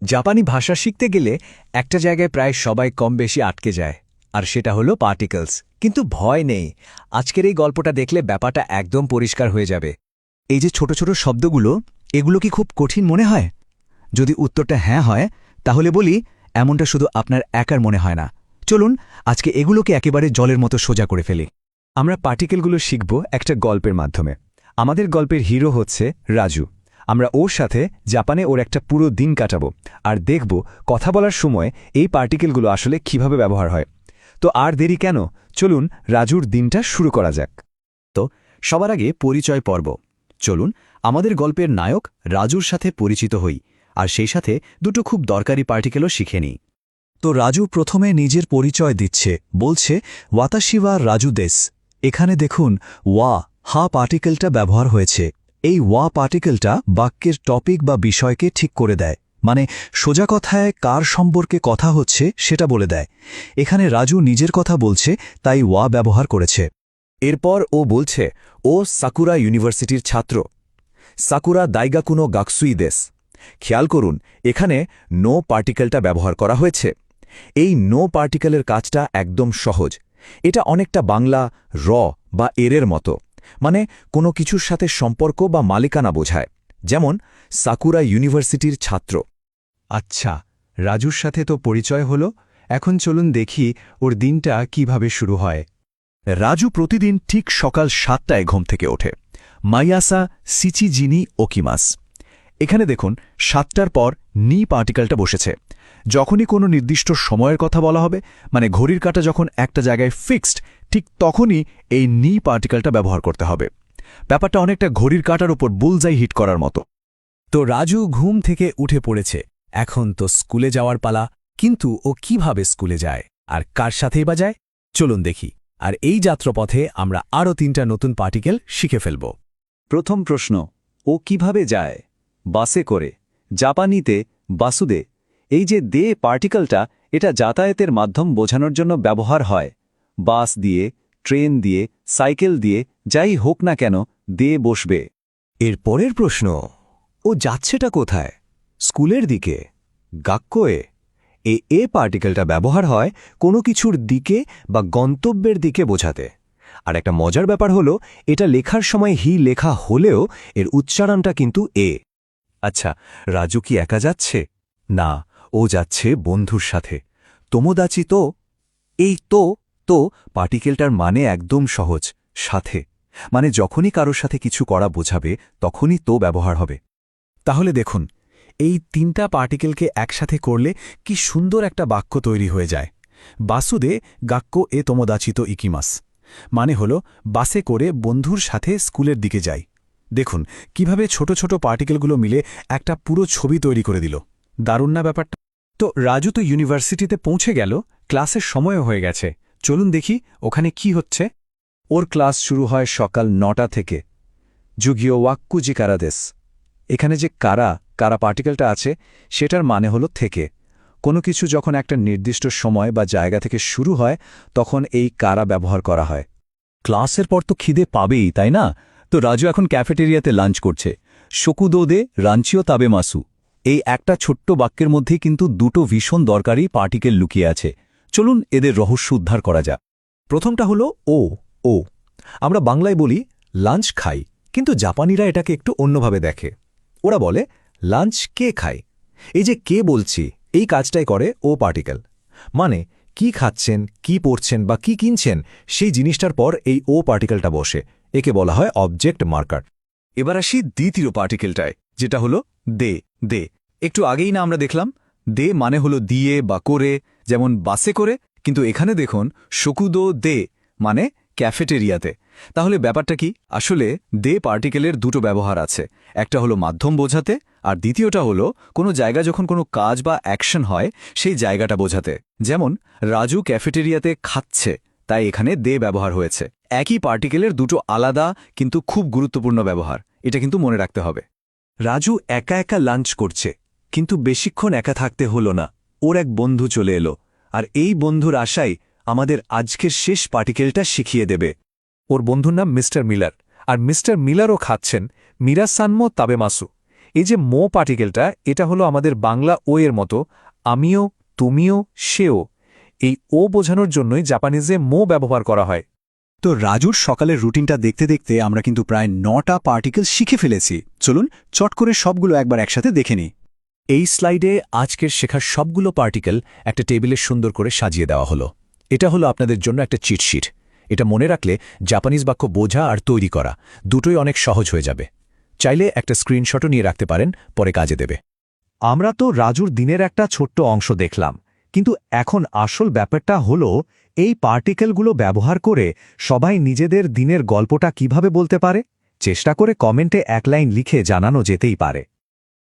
জাপানি ভাষা শিখতে গেলে একটা জায়গায় প্রায় সবাই কম বেশি আটকে যায়, আর সেটা হলো পার্টিকলস। কিন্তু ভয় নেই, আজকের এই গল্পটা দেখলে ব্যাপারটা একদম পরিষ্কার হয়ে যাবে। এই যে ছোট ছোট শব্দগুলো, এগুলো কি খুব কঠিন মনে হয়? যদি উত্তরটা হ্যাঁ হয়, তাহলে বলি এমনটা শুধু আপনার একার মনে হয় না। চলুন আজকে এগুলোকে একেবারে জলের মতো সোজা করে ফেলি। আমরা পার্টিকেলগুলো শিখব একটা গল্পের মাধ্যমে। আমাদের গল্পের হিরো হচ্ছে রাজু। আমরা ওর সাথে জাপানে ওর একটা পুরো দিন কাটাবো, আর দেখব কথা বলার সময় এই পার্টিকেলগুলো আসলে কিভাবে ব্যবহার হয়। তো আর দেরি কেন, চলুন রাজুর দিনটা শুরু করা যাক। তো সবার আগে পরিচয় পর্ব। চলুন আমাদের গল্পের নায়ক রাজুর সাথে পরিচিত হই, আর সেই সাথে দুটো খুব দরকারি পার্টিকেলও শিখে নিই। তো রাজু প্রথমে নিজের পরিচয় দিচ্ছে, বলছে ওয়াতাশিওয়া রাজু দেস। এখানে দেখুন হা পার্টিকেলটা ব্যবহার হয়েছে। এই পার্টিকেলটা বাক্যের টপিক বা বিষয়কে ঠিক করে দেয়, মানে সোজা কথায় কার সম্পর্কে কথা হচ্ছে সেটা বলে দেয়। এখানে রাজু নিজের কথা বলছে, তাই ব্যবহার করেছে। এরপর ও বলছে ও সাকুরা ইউনিভার্সিটির ছাত্র। সাকুরা দাইগাকুনো গাকসুই দেশ। খেয়াল করুন, এখানে নো পার্টিকেলটা ব্যবহার করা হয়েছে। এই নো পার্টিকেলের কাজটা একদম সহজ। এটা অনেকটা বাংলা র বা এরের মতো, মানে কোনো কিছুর সাথে সম্পর্ক বা মালিকানা বোঝায়। যেমন সাকুরা ইউনিভার্সিটির ছাত্র। আচ্ছা, রাজুর সাথে তো পরিচয় হলো, এখন চলুন দেখি ওর দিনটা কিভাবে শুরু হয়। রাজু প্রতিদিন ঠিক সকাল 7টায় ঘুম থেকে ওঠে। মাইয়াসা সিচিজিনি ওকিমাস। এখানে দেখুন 7টার পর নি পার্টিকেলটা বসেছে। যখনই কোনো নির্দিষ্ট সময়ের কথা বলা হবে, মানে ঘড়ির কাঁটা যখন একটা জায়গায় ফিক্সড, ঠিক তখনই এই নি পার্টিকেলটা ব্যবহার করতে হবে। ব্যাপারটা অনেকটা ঘড়ির কাঁটার উপর বুলজাই হিট করার মতো। তো রাজু ঘুম থেকে উঠে পড়েছে, এখন তো স্কুলে যাওয়ার পালা। কিন্তু ও কিভাবে স্কুলে যায় আর কার সাথেই বা যায়, চলুন দেখি। আর এই যাত্রাপথে আমরা আরও 3টা নতুন পার্টিকেল শিখে ফেলব। প্রথম প্রশ্ন, ও কিভাবে যায়? বাসে করে। জাপানিতে বাসুদে। এই যে দে পার্টিকেলটা, এটা যাতায়াতের মাধ্যম বোঝানোর জন্য ব্যবহার হয়। বাস দিয়ে, ট্রেন দিয়ে, সাইকেল দিয়ে, যাই হোক না কেন, দে বসবে। এর পরের প্রশ্ন, ও যাচ্ছেটা কোথায়? স্কুলের দিকে। গাক্কোয়ে। এ পার্টিকেলটা ব্যবহার হয় কোনো কিছুর দিকে বা গন্তব্যের দিকে বোঝাতে। আর একটা মজার ব্যাপার হলো, এটা লেখার সময় হি লেখা হলেও এর উচ্চারণটা কিন্তু এ। আচ্ছা, রাজু কি একা যাচ্ছে? না, ও যাচ্ছে বন্ধুর সাথে। তোমোদাচি তো। এই তো পার্টিকেলটার মানে একদম সহজ, সাথে। মানে যখনই কারোর সাথে কিছু করা বোঝাবে, তখনই তো ব্যবহার হবে। তাহলে দেখুন, এই 3টা পার্টিকেলকে একসাথে করলে কি সুন্দর একটা বাক্য তৈরি হয়ে যায়। বাসুদে গাক্কো এ তোমোদাচিত ইকিমাস, মানে হল বাসে করে বন্ধুর সাথে স্কুলের দিকে যাই। দেখুন কিভাবে ছোট ছোট পার্টিকেলগুলো মিলে একটা পুরো ছবি তৈরি করে দিল। দারুণ না ব্যাপারটা? তো রাজু তো ইউনিভার্সিটিতে পৌঁছে গেল, ক্লাসের সময়ও হয়ে গেছে। চলুন দেখি ওখানে কি হচ্ছে। ওর ক্লাস শুরু হয় সকাল 9টা থেকে। যুগীয় ওয়াক্কুজি কারাদেশ। এখানে যে কারা পার্টিকেলটা আছে, সেটার মানে হলো থেকে। কোনো কিছু যখন একটা নির্দিষ্ট সময় বা জায়গা থেকে শুরু হয়, তখন এই কারা ব্যবহার করা হয়। ক্লাসের পর তো খিদে পাবেই, তাই না? তো রাজু এখন ক্যাফেটেরিয়াতে লাঞ্চ করছে। শকুদোদে রাঞ্চিও তাবে মাসু। এই একটা ছোট্ট বাক্যের মধ্যেই কিন্তু দুটো ভীষণ দরকারি পার্টিকেল লুকিয়ে আছে। চলুন এদের রহস্য উদ্ধার করা যাক। প্রথমটা হলো ও। আমরা বাংলায় বলি লাঞ্চ খাই, কিন্তু জাপানিরা এটাকে একটু অন্যভাবে দেখে। ওরা বলে লাঞ্চ কে খায়। এই যে কে বলছি, এই কাজটাই করে ও পার্টিকেল। মানে কি খাচ্ছেন, কি পড়ছেন বা কি কিনছেন, সেই জিনিসটার পর এই ও পার্টিকেলটা বসে। একে বলা হয় অবজেক্ট মার্কার। এবার আসি দ্বিতীয় পার্টিকেলটায়, যেটা হলো দে। একটু আগেই না আমরা দেখলাম, দে মানে হলো দিয়ে বা করে, যেমন বাসে করে। কিন্তু এখানে দেখুন শকুদো দে মানে ক্যাফেটেরিয়াতে। তাহলে ব্যাপারটা কি? আসলে দে পার্টিকেলের দুটো ব্যবহার আছে। একটা হলো মাধ্যম বোঝাতে, আর দ্বিতীয়টা হলো কোনো জায়গা যখন কোনো কাজ বা অ্যাকশন হয়, সেই জায়গাটা বোঝাতে। যেমন রাজু ক্যাফেটেরিয়াতে খাচ্ছে, তাই এখানে দে ব্যবহার হয়েছে। একই পার্টিকেলের দুটো আলাদা কিন্তু খুব গুরুত্বপূর্ণ ব্যবহার, এটা কিন্তু মনে রাখতে হবে। রাজু একা একা লাঞ্চ করছে, কিন্তু বেশিক্ষণ একা থাকতে হলো না। ওর এক বন্ধু চলে এলো, আর এই বন্ধুর আশায় আমাদের আজকের শেষ পার্টিকেলটা শিখিয়ে দেবে। ওর বন্ধুর নাম মিস্টার মিলার, আর মিস্টার মিলারও খাচ্ছেন মিরাসানমো তাবেমাসু। এই যে মো পার্টিকেলটা, এটা হলো আমাদের বাংলা ও এর মতো আমিও, তুমিও, সেও। এই ও বোঝানোর জন্যই জাপানিজে মো ব্যবহার করা হয়। তো রাজুর সকালের রুটিনটা দেখতে দেখতে আমরা কিন্তু প্রায় 9টা পার্টিকেল শিখে ফেলেছি। চলুন চট করে সবগুলো একবার একসাথে দেখে নিই। এই স্লাইডে আজকের শেখার সবগুলো পার্টিকেল একটা টেবিলে সুন্দর করে সাজিয়ে দেওয়া হলো। এটা হলো আপনাদের জন্য একটা চিটশিট। এটা মনে রাখলে জাপানিজ বাক্য বোঝা আর তৈরি করা দুটোই অনেক সহজ হয়ে যাবে। চাইলে একটা স্ক্রিনশটও নিয়ে রাখতে পারেন, পরে কাজে দেবে। আমরা তো রাজুর দিনের একটা ছোট্ট অংশ দেখলাম, কিন্তু এখন আসল ব্যাপারটা হলো এই পার্টিকেলগুলো ব্যবহার করে সবাই নিজেদের দিনের গল্পটা কিভাবে বলতে পারে। চেষ্টা করে কমেন্টে এক লাইন লিখে জানানো যেতেই পারে।